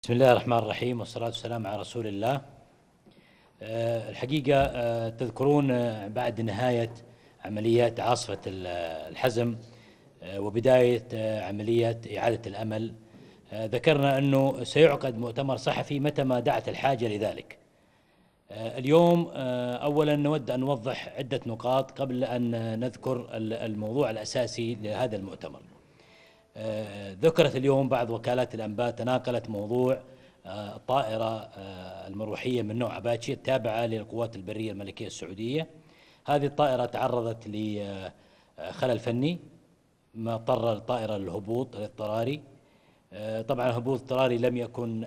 بسم الله الرحمن الرحيم والصلاة والسلام على رسول الله. الحقيقة تذكرون بعد نهاية عمليات عاصفة الحزم وبداية عملية إعادة الأمل، ذكرنا أنه سيعقد مؤتمر صحفي متى ما دعت الحاجة لذلك. اليوم أولا نود أن نوضح عدة نقاط قبل أن نذكر الموضوع الأساسي لهذا المؤتمر. ذكرت اليوم بعض وكالات الأنباء تناقلت موضوع الطائرة المروحية من نوع أباتشي التابعة للقوات البرية الملكية السعودية. هذه الطائرة تعرضت لخلل فني ما اضطر الطائرة للهبوط الاضطراري. طبعا الهبوط الاضطراري لم يكن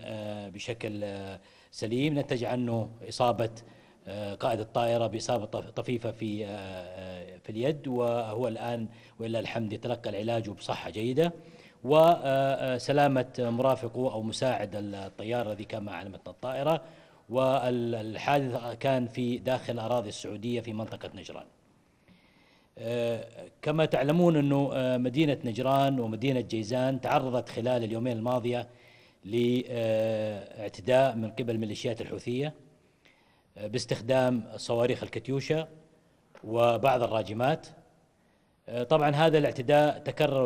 بشكل سليم، نتج عنه إصابة قائد الطائرة بإصابة طفيفة في اليد، وهو الآن ولله الحمد يتلقى العلاج بصحة جيدة، وسلامة مرافقه أو مساعد الطيار الذي كان مع علامة الطائرة. والحادث كان في داخل الأراضي السعودية في منطقة نجران. كما تعلمون أنه مدينة نجران ومدينة جيزان تعرضت خلال اليومين الماضية لاعتداء من قبل ميليشيات الحوثية باستخدام صواريخ الكتيوشا وبعض الراجمات. طبعا هذا الاعتداء تكرر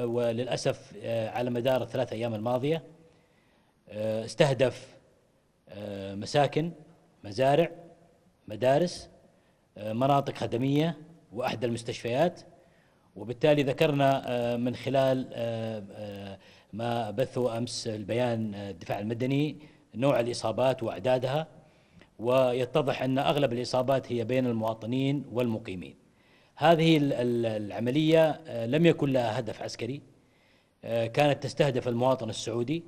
وللأسف على مدار الثلاث أيام الماضية. استهدف مساكن، مزارع، مدارس، مناطق خدمية وأحد المستشفيات. وبالتالي ذكرنا من خلال ما بثه أمس البيان الدفاع المدني نوع الإصابات وأعدادها، ويتضح أن أغلب الإصابات هي بين المواطنين والمقيمين. هذه العملية لم يكن لها هدف عسكري، كانت تستهدف المواطن السعودي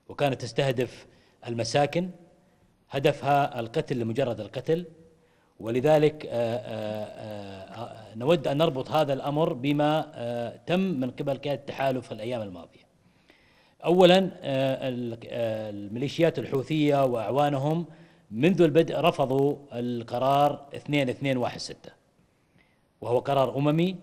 وكانت تستهدف المساكن، هدفها القتل لمجرد القتل. ولذلك نود أن نربط هذا الأمر بما تم من قبل قيادة التحالف في الأيام الماضية. أولا الميليشيات الحوثية وأعوانهم منذ البدء رفضوا القرار 2216، وهو قرار أممي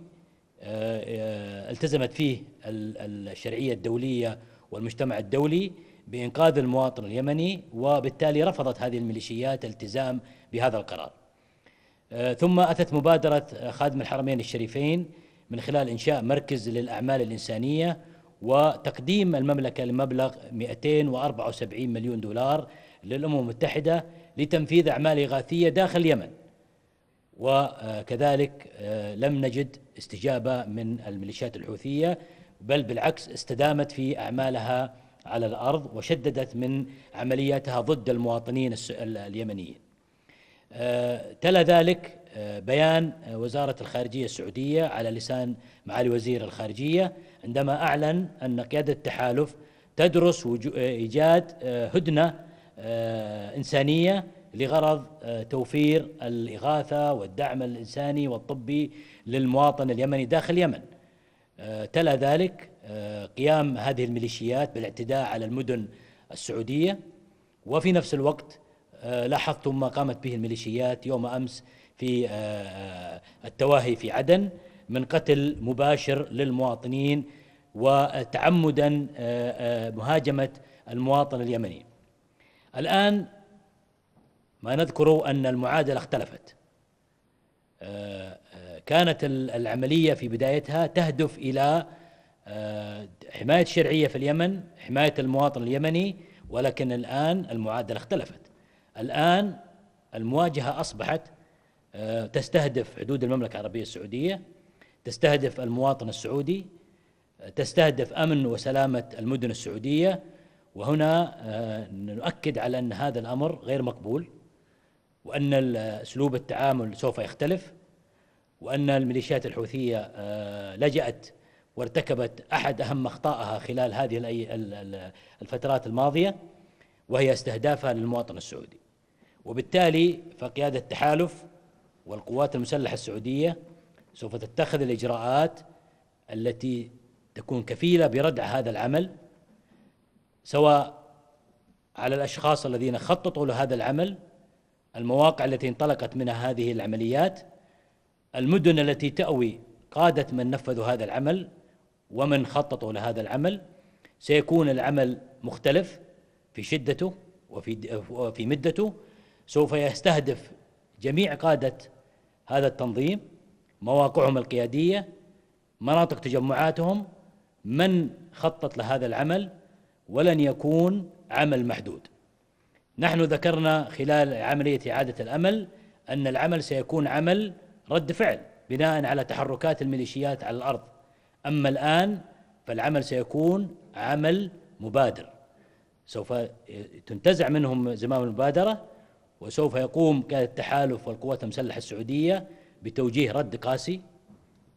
التزمت فيه الشرعية الدولية والمجتمع الدولي بإنقاذ المواطن اليمني، وبالتالي رفضت هذه الميليشيات الالتزام بهذا القرار. ثم أتت مبادرة خادم الحرمين الشريفين من خلال إنشاء مركز للأعمال الإنسانية وتقديم المملكة لمبلغ 274 مليون دولار للأمم المتحدة لتنفيذ أعمال إغاثية داخل اليمن. وكذلك لم نجد استجابة من الميليشيات الحوثية، بل بالعكس استدامت في أعمالها على الأرض وشددت من عملياتها ضد المواطنين اليمنيين. تلا ذلك بيان وزارة الخارجية السعودية على لسان معالي وزير الخارجية عندما أعلن أن قيادة التحالف تدرس إيجاد هدنة إنسانية لغرض توفير الإغاثة والدعم الإنساني والطبي للمواطن اليمني داخل اليمن. تلا ذلك قيام هذه الميليشيات بالاعتداء على المدن السعودية، وفي نفس الوقت لاحظتم ما قامت به الميليشيات يوم أمس في التواهي في عدن من قتل مباشر للمواطنين وتعمدا مهاجمة المواطن اليمني. الآن ما نذكر أن المعادلة اختلفت. كانت العملية في بدايتها تهدف إلى حماية الشرعية في اليمن، حماية المواطن اليمني، ولكن الآن المعادلة اختلفت. الآن المواجهة أصبحت تستهدف حدود المملكة العربية السعودية، تستهدف المواطن السعودي، تستهدف أمن وسلامة المدن السعودية. وهنا نؤكد على أن هذا الأمر غير مقبول، وأن أسلوب التعامل سوف يختلف، وأن الميليشيات الحوثية لجأت وارتكبت أحد أهم أخطائها خلال هذه الفترات الماضية، وهي استهدافها للمواطن السعودي. وبالتالي فقيادة التحالف والقوات المسلحة السعودية سوف تتخذ الإجراءات التي تكون كفيلة بردع هذا العمل، سواء على الأشخاص الذين خططوا لهذا العمل، المواقع التي انطلقت منها هذه العمليات، المدن التي تأوي قادة من نفذوا هذا العمل ومن خططوا لهذا العمل. سيكون العمل مختلف، في شدته وفي مدته، سوف يستهدف جميع قادة هذا التنظيم، مواقعهم القيادية، مناطق تجمعاتهم، من خطط لهذا العمل، ولن يكون عمل محدود. نحن ذكرنا خلال عملية إعادة الأمل أن العمل سيكون عمل رد فعل بناء على تحركات الميليشيات على الأرض، أما الآن فالعمل سيكون عمل مبادر، سوف تنتزع منهم زمام المبادرة، وسوف يقوم قائد التحالف والقوات المسلحة السعودية بتوجيه رد قاسي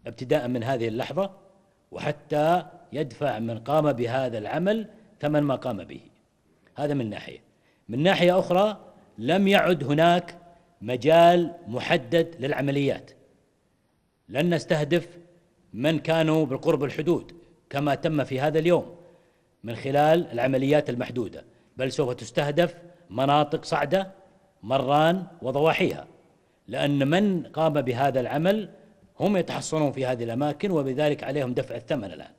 ابتداء من هذه اللحظة، وحتى يدفع من قام بهذا العمل ثمن ما قام به. هذا من ناحية. من ناحية أخرى لم يعد هناك مجال محدد للعمليات، لن نستهدف من كانوا بالقرب الحدود كما تم في هذا اليوم من خلال العمليات المحدودة، بل سوف تستهدف مناطق صعدة، مران وضواحيها، لأن من قام بهذا العمل هم يتحصنون في هذه الأماكن، وبذلك عليهم دفع الثمن. الآن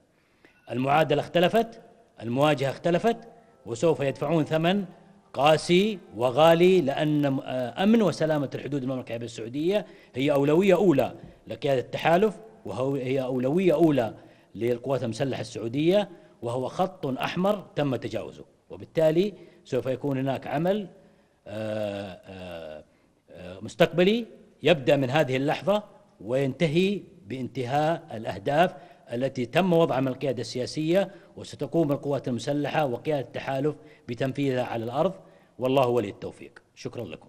المعادلة اختلفت، المواجهة اختلفت، وسوف يدفعون ثمن قاسي وغالي، لأن أمن وسلامة الحدود المملكة العربية السعودية هي أولوية أولى لقيادة التحالف، وهي أولوية أولى للقوات المسلحة السعودية، وهو خط أحمر تم تجاوزه، وبالتالي سوف يكون هناك عمل مستقبلي يبدأ من هذه اللحظة وينتهي بانتهاء الأهداف التي تم وضعها من القيادة السياسية، وستقوم القوات المسلحة وقيادة التحالف بتنفيذها على الأرض، والله ولي التوفيق. شكرا لكم.